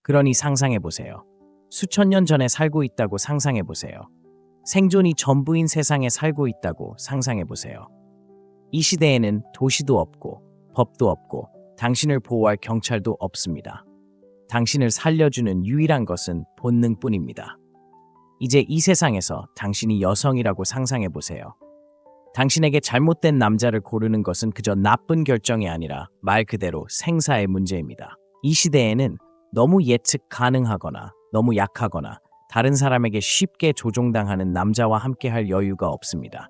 그러니 상상해보세요. 수천 년 전에 살고 있다고 상상해보세요. 생존이 전부인 세상에 살고 있다고 상상해보세요. 이 시대에는 도시도 없고 법도 없고 당신을 보호할 경찰도 없습니다. 당신을 살려주는 유일한 것은 본능뿐입니다. 이제 이 세상에서 당신이 여성이라고 상상해보세요. 당신에게 잘못된 남자를 고르는 것은 그저 나쁜 결정이 아니라 말 그대로 생사의 문제입니다. 이 시대에는 너무 예측 가능하거나 너무 약하거나 다른 사람에게 쉽게 조종당하는 남자와 함께할 여유가 없습니다.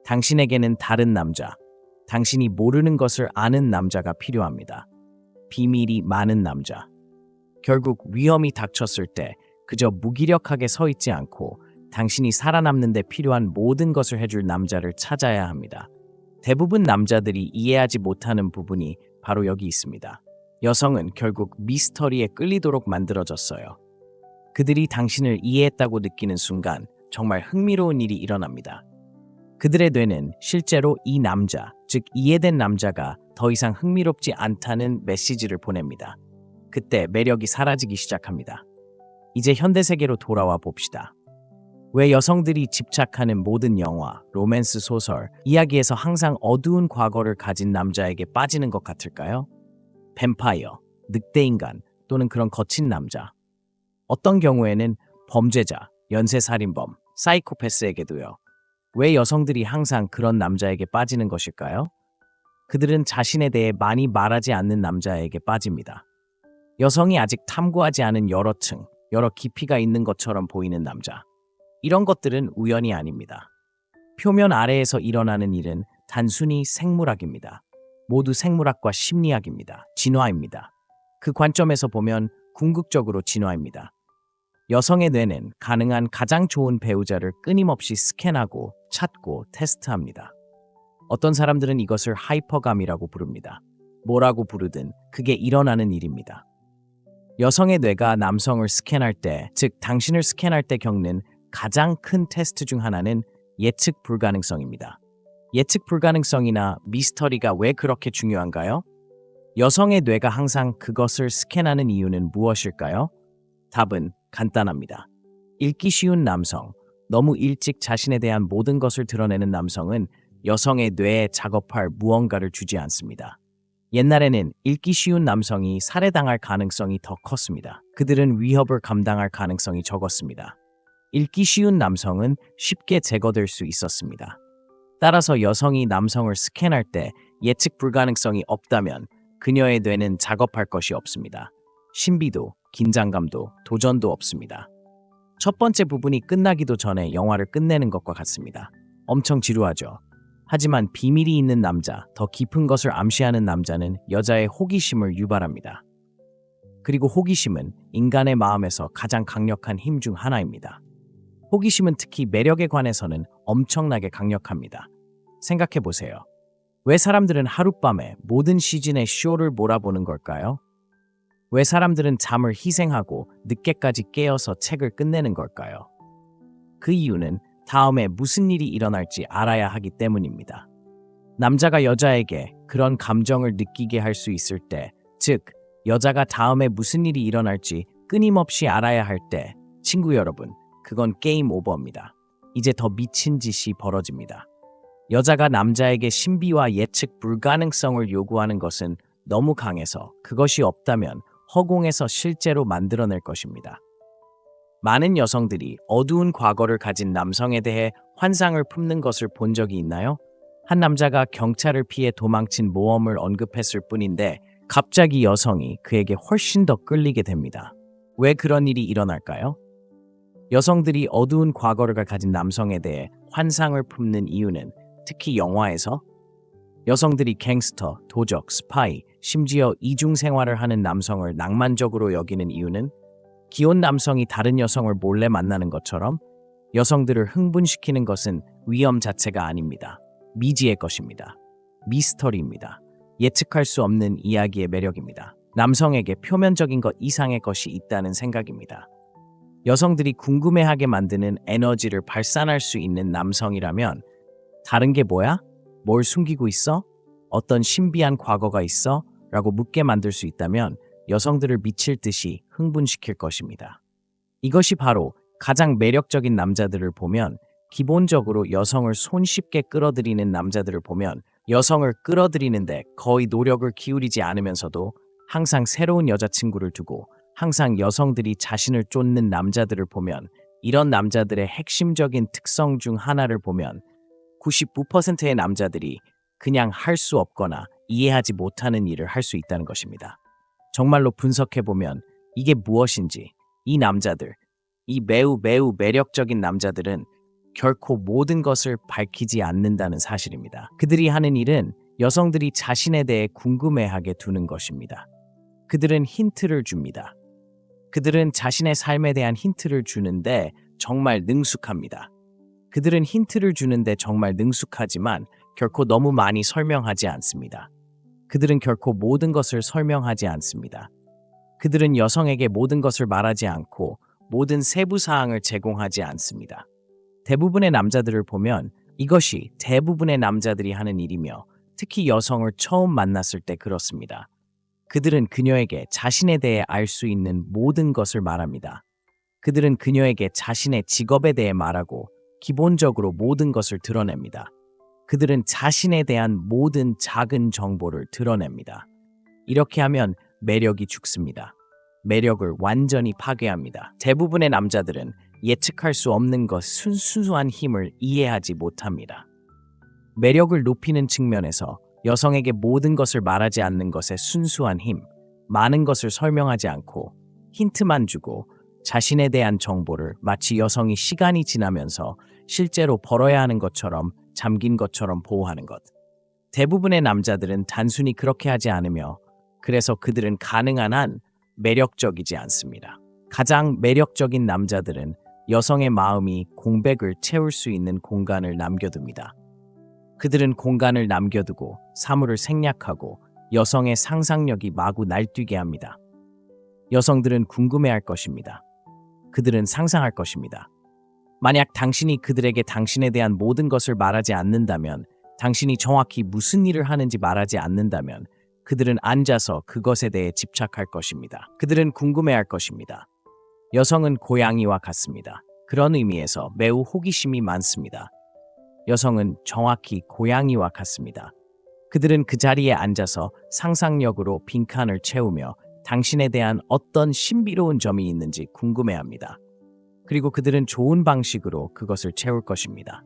당신에게는 다른 남자, 당신이 모르는 것을 아는 남자가 필요합니다. 비밀이 많은 남자. 결국 위험이 닥쳤을 때 그저 무기력하게 서 있지 않고 당신이 살아남는 데 필요한 모든 것을 해줄 남자를 찾아야 합니다. 대부분 남자들이 이해하지 못하는 부분이 바로 여기 있습니다. 여성은 결국 미스터리에 끌리도록 만들어졌어요. 그들이 당신을 이해했다고 느끼는 순간 정말 흥미로운 일이 일어납니다. 그들의 뇌는 실제로 이 남자, 즉 이해된 남자가 더 이상 흥미롭지 않다는 메시지를 보냅니다. 그때 매력이 사라지기 시작합니다. 이제 현대세계로 돌아와 봅시다. 왜 여성들이 집착하는 모든 영화, 로맨스 소설, 이야기에서 항상 어두운 과거를 가진 남자에게 빠지는 것 같을까요? 뱀파이어, 늑대인간 또는 그런 거친 남자. 어떤 경우에는 범죄자, 연쇄살인범, 사이코패스에게도요. 왜 여성들이 항상 그런 남자에게 빠지는 것일까요? 그들은 자신에 대해 많이 말하지 않는 남자에게 빠집니다. 여성이 아직 탐구하지 않은 여러 층, 여러 깊이가 있는 것처럼 보이는 남자. 이런 것들은 우연이 아닙니다. 표면 아래에서 일어나는 일은 단순히 생물학입니다. 모두 생물학과 심리학입니다. 진화입니다. 그 관점에서 보면 궁극적으로 진화입니다. 여성의 뇌는 가능한 가장 좋은 배우자를 끊임없이 스캔하고 찾고 테스트합니다. 어떤 사람들은 이것을 하이퍼감이라고 부릅니다. 뭐라고 부르든 그게 일어나는 일입니다. 여성의 뇌가 남성을 스캔할 때, 즉 당신을 스캔할 때 겪는 가장 큰 테스트 중 하나는 예측 불가능성입니다. 예측 불가능성이나 미스터리가 왜 그렇게 중요한가요? 여성의 뇌가 항상 그것을 스캔하는 이유는 무엇일까요? 답은 간단합니다. 읽기 쉬운 남성, 너무 일찍 자신에 대한 모든 것을 드러내는 남성은 여성의 뇌에 작업할 무언가를 주지 않습니다. 옛날에는 읽기 쉬운 남성이 살해당할 가능성이 더 컸습니다. 그들은 위협을 감당할 가능성이 적었습니다. 읽기 쉬운 남성은 쉽게 제거될 수 있었습니다. 따라서 여성이 남성을 스캔할 때 예측 불가능성이 없다면 그녀의 뇌는 작업할 것이 없습니다. 신비도, 긴장감도, 도전도 없습니다. 첫 번째 부분이 끝나기도 전에 영화를 끝내는 것과 같습니다. 엄청 지루하죠. 하지만 비밀이 있는 남자, 더 깊은 것을 암시하는 남자는 여자의 호기심을 유발합니다. 그리고 호기심은 인간의 마음에서 가장 강력한 힘 중 하나입니다. 호기심은 특히 매력에 관해서는 엄청나게 강력합니다. 생각해보세요. 왜 사람들은 하룻밤에 모든 시즌의 쇼를 몰아보는 걸까요? 왜 사람들은 잠을 희생하고 늦게까지 깨어서 책을 끝내는 걸까요? 그 이유는 다음에 무슨 일이 일어날지 알아야 하기 때문입니다. 남자가 여자에게 그런 감정을 느끼게 할 수 있을 때, 즉, 여자가 다음에 무슨 일이 일어날지 끊임없이 알아야 할 때, 친구 여러분, 그건 게임 오버입니다. 이제 더 미친 짓이 벌어집니다. 여자가 남자에게 신비와 예측 불가능성을 요구하는 것은 너무 강해서 그것이 없다면 허공에서 실제로 만들어낼 것입니다. 많은 여성들이 어두운 과거를 가진 남성에 대해 환상을 품는 것을 본 적이 있나요? 한 남자가 경찰을 피해 도망친 모험을 언급했을 뿐인데 갑자기 여성이 그에게 훨씬 더 끌리게 됩니다. 왜 그런 일이 일어날까요? 여성들이 어두운 과거를 가진 남성에 대해 환상을 품는 이유는 특히 영화에서 여성들이 갱스터, 도적, 스파이, 심지어 이중 생활을 하는 남성을 낭만적으로 여기는 이유는 기혼 남성이 다른 여성을 몰래 만나는 것처럼 여성들을 흥분시키는 것은 위험 자체가 아닙니다. 미지의 것입니다. 미스터리입니다. 예측할 수 없는 이야기의 매력입니다. 남성에게 표면적인 것 이상의 것이 있다는 생각입니다. 여성들이 궁금해하게 만드는 에너지를 발산할 수 있는 남성이라면 다른 게 뭐야? 뭘 숨기고 있어? 어떤 신비한 과거가 있어? 라고 묻게 만들 수 있다면 여성들을 미칠 듯이 흥분시킬 것입니다. 이것이 바로 가장 매력적인 남자들을 보면 기본적으로 여성을 손쉽게 끌어들이는 남자들을 보면 여성을 끌어들이는데 거의 노력을 기울이지 않으면서도 항상 새로운 여자친구를 두고 항상 여성들이 자신을 쫓는 남자들을 보면 이런 남자들의 핵심적인 특성 중 하나를 보면 99%의 남자들이 그냥 할 수 없거나 이해하지 못하는 일을 할 수 있다는 것입니다. 정말로 분석해보면 이게 무엇인지 이 남자들, 이 매우 매력적인 남자들은 결코 모든 것을 밝히지 않는다는 사실입니다. 그들이 하는 일은 여성들이 자신에 대해 궁금해하게 두는 것입니다. 그들은 힌트를 줍니다. 그들은 자신의 삶에 대한 힌트를 주는데 정말 능숙합니다. 그들은 힌트를 주는데 정말 능숙하지만 결코 너무 많이 설명하지 않습니다. 그들은 결코 모든 것을 설명하지 않습니다. 그들은 여성에게 모든 것을 말하지 않고 모든 세부 사항을 제공하지 않습니다. 대부분의 남자들을 보면 이것이 대부분의 남자들이 하는 일이며 특히 여성을 처음 만났을 때 그렇습니다. 그들은 그녀에게 자신에 대해 알 수 있는 모든 것을 말합니다. 그들은 그녀에게 자신의 직업에 대해 말하고 기본적으로 모든 것을 드러냅니다. 그들은 자신에 대한 모든 작은 정보를 드러냅니다. 이렇게 하면 매력이 죽습니다. 매력을 완전히 파괴합니다. 대부분의 남자들은 예측할 수 없는 것 순수한 힘을 이해하지 못합니다. 매력을 높이는 측면에서 여성에게 모든 것을 말하지 않는 것의 순수한 힘, 많은 것을 설명하지 않고 힌트만 주고 자신에 대한 정보를 마치 여성이 시간이 지나면서 실제로 벌어야 하는 것처럼 잠긴 것처럼 보호하는 것. 대부분의 남자들은 단순히 그렇게 하지 않으며 그래서 그들은 가능한 한 매력적이지 않습니다. 가장 매력적인 남자들은 여성의 마음이 공백을 채울 수 있는 공간을 남겨둡니다. 그들은 공간을 남겨두고 사물을 생략하고 여성의 상상력이 마구 날뛰게 합니다. 여성들은 궁금해할 것입니다. 그들은 상상할 것입니다. 만약 당신이 그들에게 당신에 대한 모든 것을 말하지 않는다면, 당신이 정확히 무슨 일을 하는지 말하지 않는다면 그들은 앉아서 그것에 대해 집착할 것입니다. 그들은 궁금해할 것입니다. 여성은 고양이와 같습니다. 그런 의미에서 매우 호기심이 많습니다. 여성은 정확히 고양이와 같습니다. 그들은 그 자리에 앉아서 상상력으로 빈칸을 채우며 당신에 대한 어떤 신비로운 점이 있는지 궁금해합니다. 그리고 그들은 좋은 방식으로 그것을 채울 것입니다.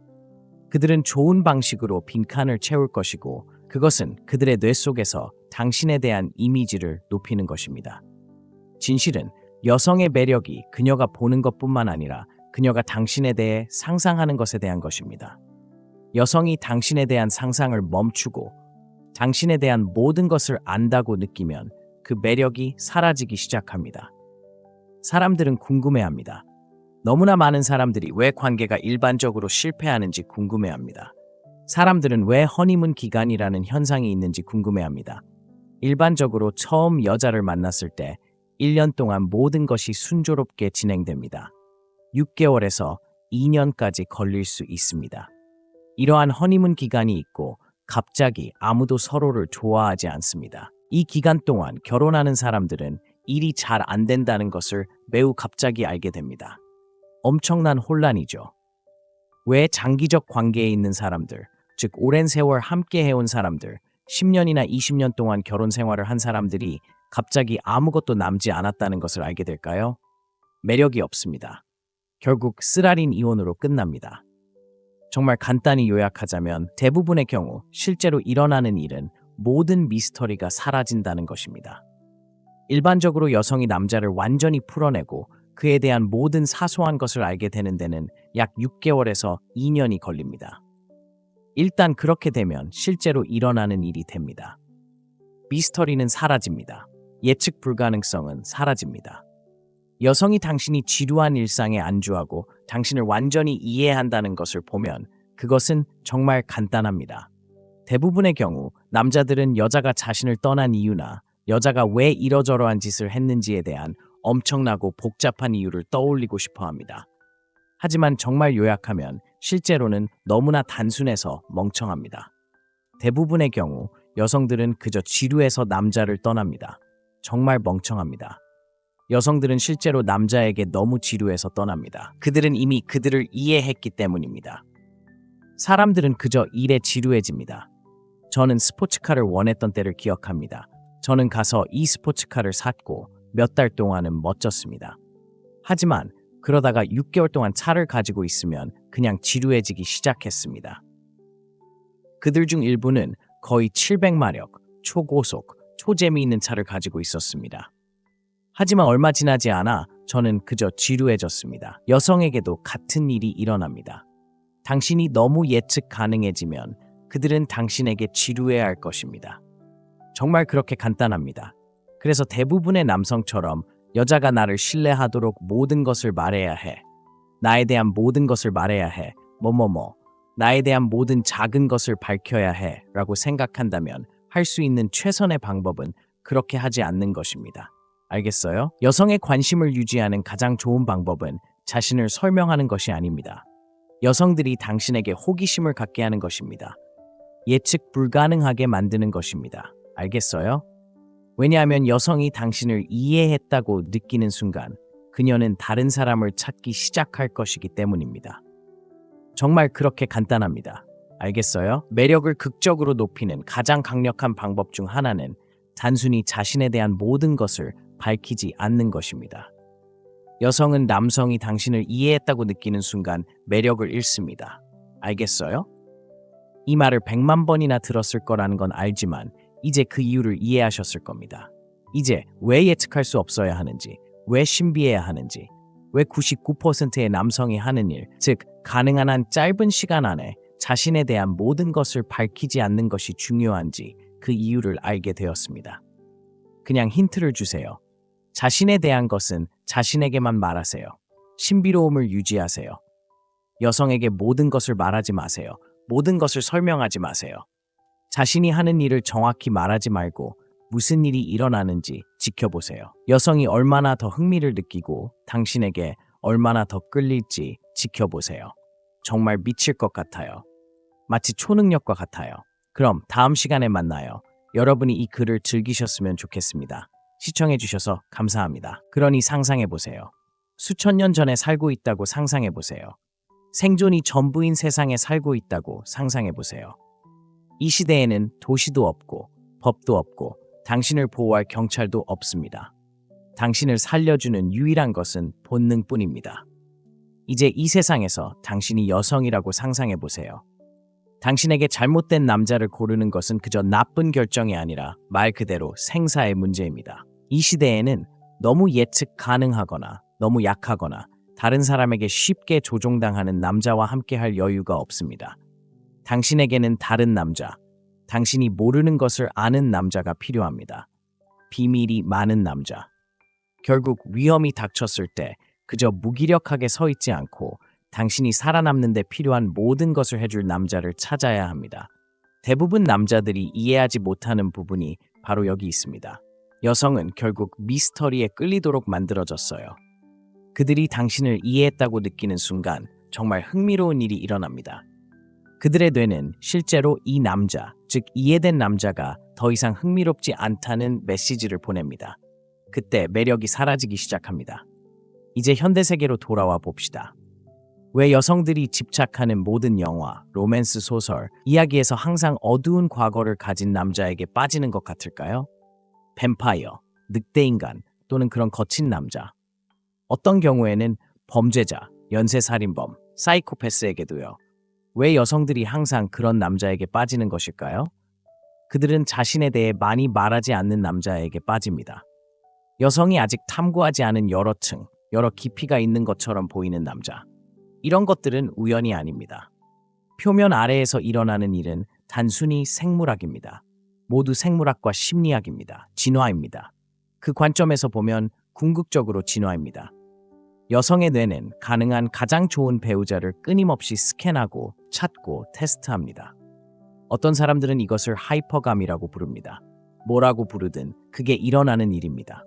그들은 좋은 방식으로 빈칸을 채울 것이고 그것은 그들의 뇌 속에서 당신에 대한 이미지를 높이는 것입니다. 진실은 여성의 매력이 그녀가 보는 것뿐만 아니라 그녀가 당신에 대해 상상하는 것에 대한 것입니다. 여성이 당신에 대한 상상을 멈추고 당신에 대한 모든 것을 안다고 느끼면 그 매력이 사라지기 시작합니다. 사람들은 궁금해합니다. 너무나 많은 사람들이 왜 관계가 일반적으로 실패하는지 궁금해합니다. 사람들은 왜 허니문 기간이라는 현상이 있는지 궁금해합니다. 일반적으로 처음 여자를 만났을 때 1년 동안 모든 것이 순조롭게 진행됩니다. 6개월에서 2년까지 걸릴 수 있습니다. 이러한 허니문 기간이 있고 갑자기 아무도 서로를 좋아하지 않습니다. 이 기간 동안 결혼하는 사람들은 일이 잘 안 된다는 것을 매우 갑자기 알게 됩니다. 엄청난 혼란이죠. 왜 장기적 관계에 있는 사람들, 즉 오랜 세월 함께 해온 사람들, 10년이나 20년 동안 결혼 생활을 한 사람들이 갑자기 아무것도 남지 않았다는 것을 알게 될까요? 매력이 없습니다. 결국 쓰라린 이혼으로 끝납니다. 정말 간단히 요약하자면 대부분의 경우 실제로 일어나는 일은 모든 미스터리가 사라진다는 것입니다. 일반적으로 여성이 남자를 완전히 풀어내고 그에 대한 모든 사소한 것을 알게 되는 데는 약 6개월에서 2년이 걸립니다. 일단 그렇게 되면 실제로 일어나는 일이 됩니다. 미스터리는 사라집니다. 예측 불가능성은 사라집니다. 여성이 당신이 지루한 일상에 안주하고 당신을 완전히 이해한다는 것을 보면 그것은 정말 간단합니다. 대부분의 경우 남자들은 여자가 자신을 떠난 이유나 여자가 왜 이러저러한 짓을 했는지에 대한 엄청나고 복잡한 이유를 떠올리고 싶어 합니다. 하지만 정말 요약하면 실제로는 너무나 단순해서 멍청합니다. 대부분의 경우 여성들은 그저 지루해서 남자를 떠납니다. 정말 멍청합니다. 여성들은 실제로 남자에게 너무 지루해서 떠납니다. 그들은 이미 그들을 이해했기 때문입니다. 사람들은 그저 일에 지루해집니다. 저는 스포츠카를 원했던 때를 기억합니다. 저는 가서 이 스포츠카를 샀고 몇 달 동안은 멋졌습니다. 하지만 그러다가 6개월 동안 차를 가지고 있으면 그냥 지루해지기 시작했습니다. 그들 중 일부는 거의 700마력, 초고속, 초재미있는 차를 가지고 있었습니다. 하지만 얼마 지나지 않아 저는 그저 지루해졌습니다. 여성에게도 같은 일이 일어납니다. 당신이 너무 예측 가능해지면 그들은 당신에게 지루해할 것입니다. 정말 그렇게 간단합니다. 그래서 대부분의 남성처럼 여자가 나를 신뢰하도록 모든 것을 말해야 해. 나에 대한 모든 것을 말해야 해. 나에 대한 모든 작은 것을 밝혀야 해. 라고 생각한다면 할 수 있는 최선의 방법은 그렇게 하지 않는 것입니다. 알겠어요? 여성의 관심을 유지하는 가장 좋은 방법은 자신을 설명하는 것이 아닙니다. 여성들이 당신에게 호기심을 갖게 하는 것입니다. 예측 불가능하게 만드는 것입니다. 알겠어요? 왜냐하면 여성이 당신을 이해했다고 느끼는 순간 그녀는 다른 사람을 찾기 시작할 것이기 때문입니다. 정말 그렇게 간단합니다. 알겠어요? 매력을 극적으로 높이는 가장 강력한 방법 중 하나는 단순히 자신에 대한 모든 것을 밝히지 않는 것입니다. 여성은 남성이 당신을 이해했다고 느끼는 순간 매력을 잃습니다. 알겠어요? 이 말을 100만 번이나 들었을 거라는 건 알지만 이제 그 이유를 이해하셨을 겁니다. 이제 왜 예측할 수 없어야 하는지, 왜 신비해야 하는지, 왜 99%의 남성이 하는 일, 즉 가능한 한 짧은 시간 안에 자신에 대한 모든 것을 밝히지 않는 것이 중요한지 그 이유를 알게 되었습니다. 그냥 힌트를 주세요. 자신에 대한 것은 자신에게만 말하세요. 신비로움을 유지하세요. 여성에게 모든 것을 말하지 마세요. 모든 것을 설명하지 마세요. 자신이 하는 일을 정확히 말하지 말고 무슨 일이 일어나는지 지켜보세요. 여성이 얼마나 더 흥미를 느끼고 당신에게 얼마나 더 끌릴지 지켜보세요. 정말 미칠 것 같아요. 마치 초능력과 같아요. 그럼 다음 시간에 만나요. 여러분이 이 글을 즐기셨으면 좋겠습니다. 시청해주셔서 감사합니다. 그러니 상상해보세요. 수천 년 전에 살고 있다고 상상해보세요. 생존이 전부인 세상에 살고 있다고 상상해보세요. 이 시대에는 도시도 없고 법도 없고 당신을 보호할 경찰도 없습니다. 당신을 살려주는 유일한 것은 본능뿐입니다. 이제 이 세상에서 당신이 여성이라고 상상해보세요. 당신에게 잘못된 남자를 고르는 것은 그저 나쁜 결정이 아니라 말 그대로 생사의 문제입니다. 이 시대에는 너무 예측 가능하거나 너무 약하거나 다른 사람에게 쉽게 조종당하는 남자와 함께할 여유가 없습니다. 당신에게는 다른 남자, 당신이 모르는 것을 아는 남자가 필요합니다. 비밀이 많은 남자. 결국 위험이 닥쳤을 때 그저 무기력하게 서 있지 않고 당신이 살아남는 데 필요한 모든 것을 해줄 남자를 찾아야 합니다. 대부분 남자들이 이해하지 못하는 부분이 바로 여기 있습니다. 여성은 결국 미스터리에 끌리도록 만들어졌어요. 그들이 당신을 이해했다고 느끼는 순간 정말 흥미로운 일이 일어납니다. 그들의 뇌는 실제로 이 남자, 즉 이해된 남자가 더 이상 흥미롭지 않다는 메시지를 보냅니다. 그때 매력이 사라지기 시작합니다. 이제 현대세계로 돌아와 봅시다. 왜 여성들이 집착하는 모든 영화, 로맨스 소설, 이야기에서 항상 어두운 과거를 가진 남자에게 빠지는 것 같을까요? 뱀파이어, 늑대인간 또는 그런 거친 남자. 어떤 경우에는 범죄자, 연쇄살인범, 사이코패스에게도요. 왜 여성들이 항상 그런 남자에게 빠지는 것일까요? 그들은 자신에 대해 많이 말하지 않는 남자에게 빠집니다. 여성이 아직 탐구하지 않은 여러 층, 여러 깊이가 있는 것처럼 보이는 남자. 이런 것들은 우연이 아닙니다. 표면 아래에서 일어나는 일은 단순히 생물학입니다. 모두 생물학과 심리학입니다. 진화입니다. 그 관점에서 보면 궁극적으로 진화입니다. 여성의 뇌는 가능한 가장 좋은 배우자를 끊임없이 스캔하고 찾고 테스트합니다. 어떤 사람들은 이것을 하이퍼감이라고 부릅니다. 뭐라고 부르든 그게 일어나는 일입니다.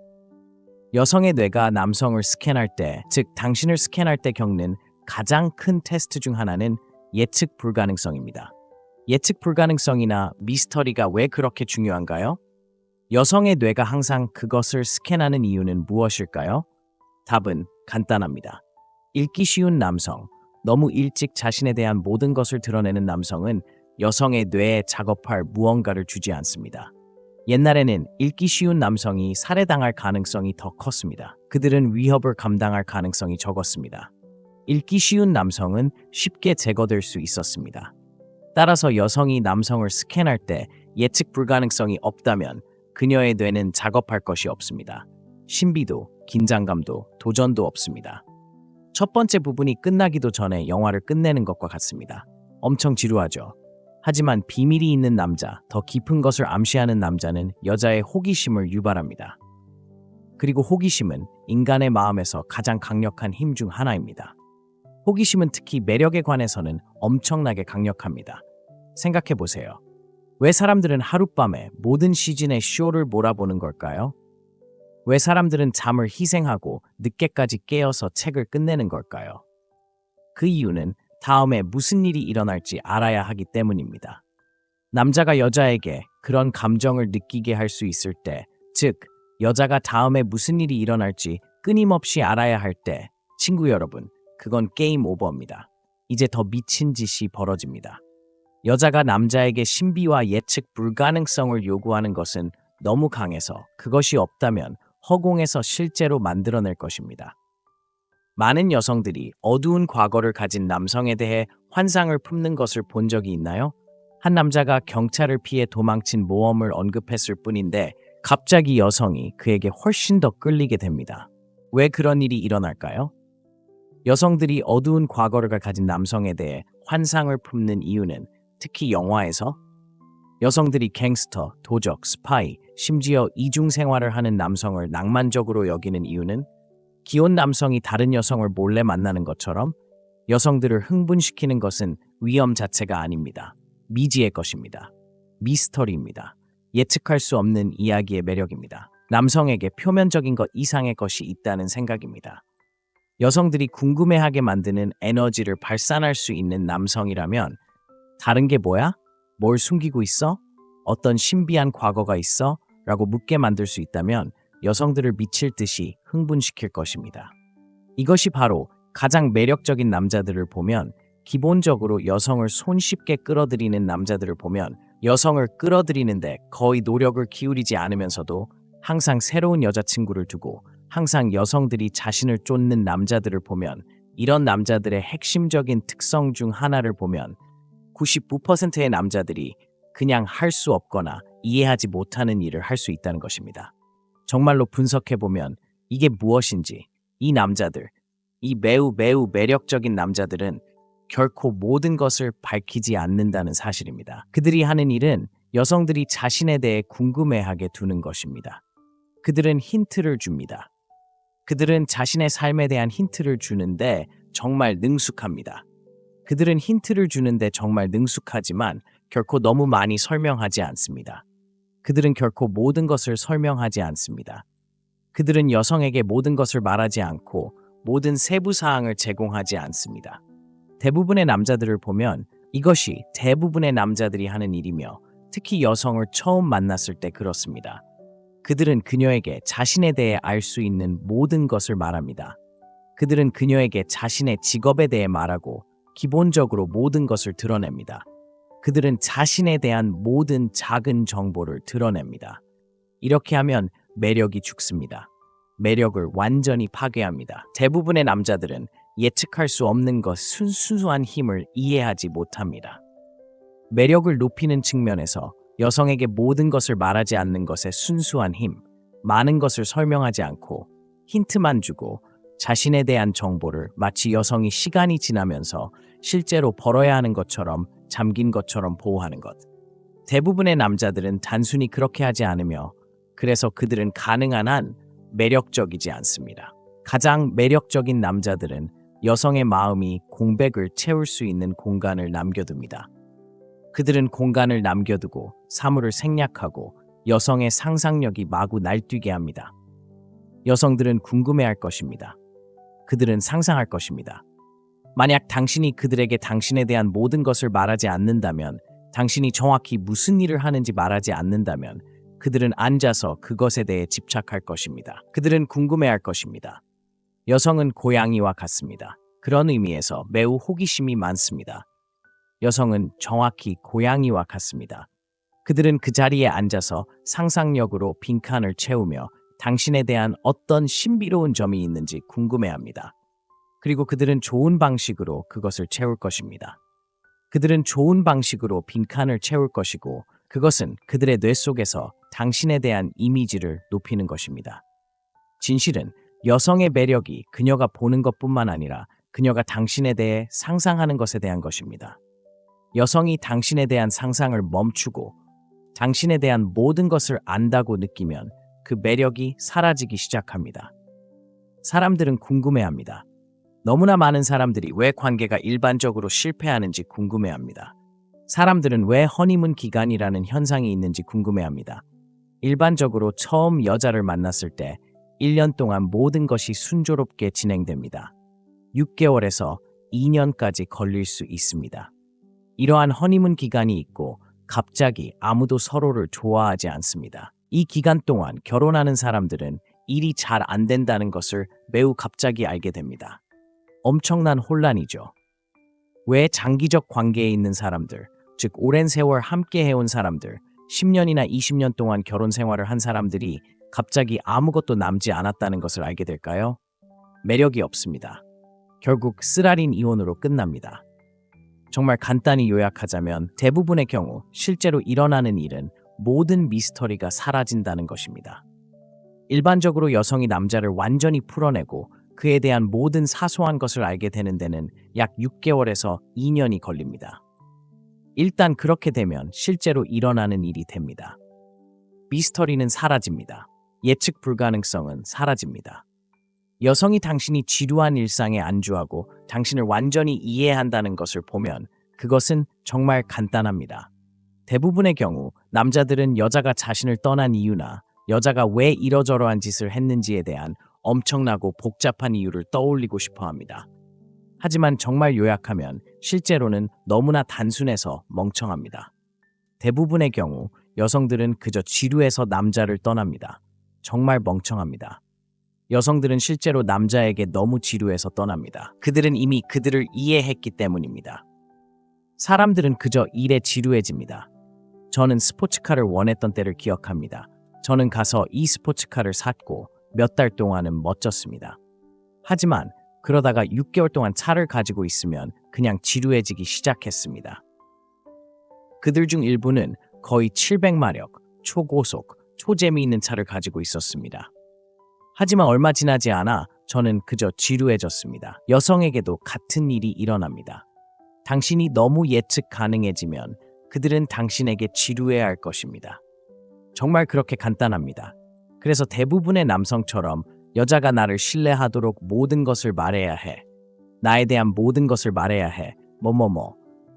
여성의 뇌가 남성을 스캔할 때, 즉 당신을 스캔할 때 겪는 가장 큰 테스트 중 하나는 예측 불가능성입니다. 예측 불가능성이나 미스터리가 왜 그렇게 중요한가요? 여성의 뇌가 항상 그것을 스캔하는 이유는 무엇일까요? 답은 간단합니다. 읽기 쉬운 남성, 너무 일찍 자신에 대한 모든 것을 드러내는 남성은 여성의 뇌에 작업할 무언가를 주지 않습니다. 옛날에는 읽기 쉬운 남성이 살해당할 가능성이 더 컸습니다. 그들은 위협을 감당할 가능성이 적었습니다. 읽기 쉬운 남성은 쉽게 제거될 수 있었습니다. 따라서 여성이 남성을 스캔할 때 예측 불가능성이 없다면 그녀의 뇌는 작업할 것이 없습니다. 신비도, 긴장감도, 도전도 없습니다. 첫 번째 부분이 끝나기도 전에 영화를 끝내는 것과 같습니다. 엄청 지루하죠. 하지만 비밀이 있는 남자, 더 깊은 것을 암시하는 남자는 여자의 호기심을 유발합니다. 그리고 호기심은 인간의 마음에서 가장 강력한 힘 중 하나입니다. 호기심은 특히 매력에 관해서는 엄청나게 강력합니다. 생각해 보세요. 왜 사람들은 하룻밤에 모든 시즌의 쇼를 몰아보는 걸까요? 왜 사람들은 잠을 희생하고 늦게까지 깨어서 책을 끝내는 걸까요? 그 이유는 다음에 무슨 일이 일어날지 알아야 하기 때문입니다. 남자가 여자에게 그런 감정을 느끼게 할 수 있을 때, 즉, 여자가 다음에 무슨 일이 일어날지 끊임없이 알아야 할 때, 친구 여러분, 그건 게임 오버입니다. 이제 더 미친 짓이 벌어집니다. 여자가 남자에게 신비와 예측 불가능성을 요구하는 것은 너무 강해서 그것이 없다면 허공에서 실제로 만들어낼 것입니다. 많은 여성들이 어두운 과거를 가진 남성에 대해 환상을 품는 것을 본 적이 있나요? 한 남자가 경찰을 피해 도망친 모험을 언급했을 뿐인데 갑자기 여성이 그에게 훨씬 더 끌리게 됩니다. 왜 그런 일이 일어날까요? 여성들이 어두운 과거를 가진 남성에 대해 환상을 품는 이유는 특히 영화에서 여성들이 갱스터, 도적, 스파이, 심지어 이중 생활을 하는 남성을 낭만적으로 여기는 이유는 기혼 남성이 다른 여성을 몰래 만나는 것처럼 여성들을 흥분시키는 것은 위험 자체가 아닙니다. 미지의 것입니다. 미스터리입니다. 예측할 수 없는 이야기의 매력입니다. 남성에게 표면적인 것 이상의 것이 있다는 생각입니다. 여성들이 궁금해하게 만드는 에너지를 발산할 수 있는 남성이라면 다른 게 뭐야? 뭘 숨기고 있어? 어떤 신비한 과거가 있어? 라고 묻게 만들 수 있다면 여성들을 미칠 듯이 흥분시킬 것입니다. 이것이 바로 가장 매력적인 남자들을 보면 기본적으로 여성을 손쉽게 끌어들이는 남자들을 보면 여성을 끌어들이는데 거의 노력을 기울이지 않으면서도 항상 새로운 여자친구를 두고 항상 여성들이 자신을 쫓는 남자들을 보면 이런 남자들의 핵심적인 특성 중 하나를 보면 99%의 남자들이 그냥 할 수 없거나 이해하지 못하는 일을 할 수 있다는 것입니다. 정말로 분석해보면 이게 무엇인지 이 남자들, 이 매우 매력적인 남자들은 결코 모든 것을 밝히지 않는다는 사실입니다. 그들이 하는 일은 여성들이 자신에 대해 궁금해하게 두는 것입니다. 그들은 힌트를 줍니다. 그들은 자신의 삶에 대한 힌트를 주는데 정말 능숙합니다. 그들은 힌트를 주는데 정말 능숙하지만 결코 너무 많이 설명하지 않습니다. 그들은 결코 모든 것을 설명하지 않습니다. 그들은 여성에게 모든 것을 말하지 않고 모든 세부 사항을 제공하지 않습니다. 대부분의 남자들을 보면 이것이 대부분의 남자들이 하는 일이며 특히 여성을 처음 만났을 때 그렇습니다. 그들은 그녀에게 자신에 대해 알 수 있는 모든 것을 말합니다. 그들은 그녀에게 자신의 직업에 대해 말하고 기본적으로 모든 것을 드러냅니다. 그들은 자신에 대한 모든 작은 정보를 드러냅니다. 이렇게 하면 매력이 죽습니다. 매력을 완전히 파괴합니다. 대부분의 남자들은 예측할 수 없는 것 순수한 힘을 이해하지 못합니다. 매력을 높이는 측면에서 여성에게 모든 것을 말하지 않는 것의 순수한 힘, 많은 것을 설명하지 않고 힌트만 주고 자신에 대한 정보를 마치 여성이 시간이 지나면서 실제로 벌어야 하는 것처럼 잠긴 것처럼 보호하는 것. 대부분의 남자들은 단순히 그렇게 하지 않으며 그래서 그들은 가능한 한 매력적이지 않습니다. 가장 매력적인 남자들은 여성의 마음이 공백을 채울 수 있는 공간을 남겨둡니다. 그들은 공간을 남겨두고 사물을 생략하고 여성의 상상력이 마구 날뛰게 합니다. 여성들은 궁금해할 것입니다. 그들은 상상할 것입니다. 만약 당신이 그들에게 당신에 대한 모든 것을 말하지 않는다면, 당신이 정확히 무슨 일을 하는지 말하지 않는다면 그들은 앉아서 그것에 대해 집착할 것입니다. 그들은 궁금해할 것입니다. 여성은 고양이와 같습니다. 그런 의미에서 매우 호기심이 많습니다. 여성은 정확히 고양이와 같습니다. 그들은 그 자리에 앉아서 상상력으로 빈칸을 채우며 당신에 대한 어떤 신비로운 점이 있는지 궁금해합니다. 그리고 그들은 좋은 방식으로 그것을 채울 것입니다. 그들은 좋은 방식으로 빈칸을 채울 것이고 그것은 그들의 뇌 속에서 당신에 대한 이미지를 높이는 것입니다. 진실은 여성의 매력이 그녀가 보는 것뿐만 아니라 그녀가 당신에 대해 상상하는 것에 대한 것입니다. 여성이 당신에 대한 상상을 멈추고 당신에 대한 모든 것을 안다고 느끼면 그 매력이 사라지기 시작합니다. 사람들은 궁금해합니다. 너무나 많은 사람들이 왜 관계가 일반적으로 실패하는지 궁금해합니다. 사람들은 왜 허니문 기간이라는 현상이 있는지 궁금해합니다. 일반적으로 처음 여자를 만났을 때 1년 동안 모든 것이 순조롭게 진행됩니다. 6개월에서 2년까지 걸릴 수 있습니다. 이러한 허니문 기간이 있고 갑자기 아무도 서로를 좋아하지 않습니다. 이 기간 동안 결혼하는 사람들은 일이 잘 안 된다는 것을 매우 갑자기 알게 됩니다. 엄청난 혼란이죠. 왜 장기적 관계에 있는 사람들, 즉 오랜 세월 함께 해온 사람들, 10년이나 20년 동안 결혼 생활을 한 사람들이 갑자기 아무것도 남지 않았다는 것을 알게 될까요? 매력이 없습니다. 결국 쓰라린 이혼으로 끝납니다. 정말 간단히 요약하자면 대부분의 경우 실제로 일어나는 일은 모든 미스터리가 사라진다는 것입니다. 일반적으로 여성이 남자를 완전히 풀어내고 그에 대한 모든 사소한 것을 알게 되는 데는 약 6개월에서 2년이 걸립니다. 일단 그렇게 되면 실제로 일어나는 일이 됩니다. 미스터리는 사라집니다. 예측 불가능성은 사라집니다. 여성이 당신이 지루한 일상에 안주하고 당신을 완전히 이해한다는 것을 보면 그것은 정말 간단합니다. 대부분의 경우 남자들은 여자가 자신을 떠난 이유나 여자가 왜 이러저러한 짓을 했는지에 대한 엄청나고 복잡한 이유를 떠올리고 싶어 합니다. 하지만 정말 요약하면 실제로는 너무나 단순해서 멍청합니다. 대부분의 경우 여성들은 그저 지루해서 남자를 떠납니다. 정말 멍청합니다. 여성들은 실제로 남자에게 너무 지루해서 떠납니다. 그들은 이미 그들을 이해했기 때문입니다. 사람들은 그저 일에 지루해집니다. 저는 스포츠카를 원했던 때를 기억합니다. 저는 가서 이 스포츠카를 샀고 몇 달 동안은 멋졌습니다. 하지만 그러다가 6개월 동안 차를 가지고 있으면 그냥 지루해지기 시작했습니다. 그들 중 일부는 거의 700마력, 초고속, 초재미있는 차를 가지고 있었습니다. 하지만 얼마 지나지 않아 저는 그저 지루해졌습니다. 여성에게도 같은 일이 일어납니다. 당신이 너무 예측 가능해지면 그들은 당신에게 지루해할 것입니다. 정말 그렇게 간단합니다. 그래서 대부분의 남성처럼 여자가 나를 신뢰하도록 모든 것을 말해야 해. 나에 대한 모든 것을 말해야 해.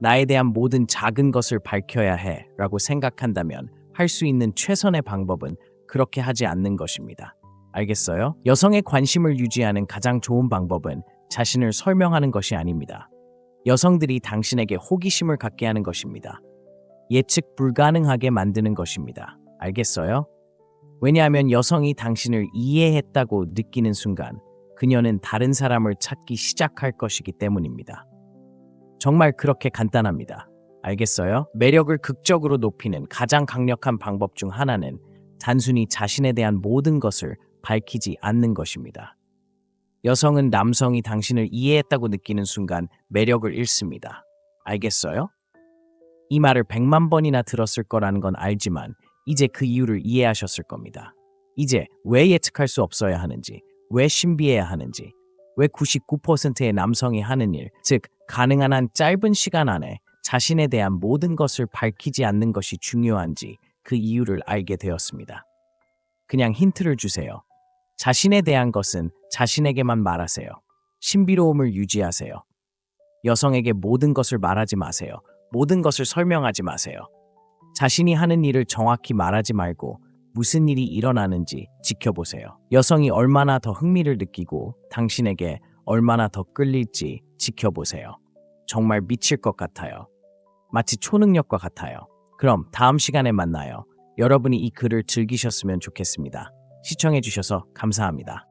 나에 대한 모든 작은 것을 밝혀야 해. 라고 생각한다면 할 수 있는 최선의 방법은 그렇게 하지 않는 것입니다. 알겠어요? 여성의 관심을 유지하는 가장 좋은 방법은 자신을 설명하는 것이 아닙니다. 여성들이 당신에게 호기심을 갖게 하는 것입니다. 예측 불가능하게 만드는 것입니다. 알겠어요? 왜냐하면 여성이 당신을 이해했다고 느끼는 순간 그녀는 다른 사람을 찾기 시작할 것이기 때문입니다. 정말 그렇게 간단합니다. 알겠어요? 매력을 극적으로 높이는 가장 강력한 방법 중 하나는 단순히 자신에 대한 모든 것을 밝히지 않는 것입니다. 여성은 남성이 당신을 이해했다고 느끼는 순간 매력을 잃습니다. 알겠어요? 이 말을 100만 번이나 들었을 거라는 건 알지만 이제 그 이유를 이해하셨을 겁니다. 이제 왜 예측할 수 없어야 하는지, 왜 신비해야 하는지, 왜 99%의 남성이 하는 일, 즉 가능한 한 짧은 시간 안에 자신에 대한 모든 것을 밝히지 않는 것이 중요한지 그 이유를 알게 되었습니다. 그냥 힌트를 주세요. 자신에 대한 것은 자신에게만 말하세요. 신비로움을 유지하세요. 여성에게 모든 것을 말하지 마세요. 모든 것을 설명하지 마세요. 자신이 하는 일을 정확히 말하지 말고 무슨 일이 일어나는지 지켜보세요. 여성이 얼마나 더 흥미를 느끼고 당신에게 얼마나 더 끌릴지 지켜보세요. 정말 미칠 것 같아요. 마치 초능력과 같아요. 그럼 다음 시간에 만나요. 여러분이 이 글을 즐기셨으면 좋겠습니다. 시청해주셔서 감사합니다.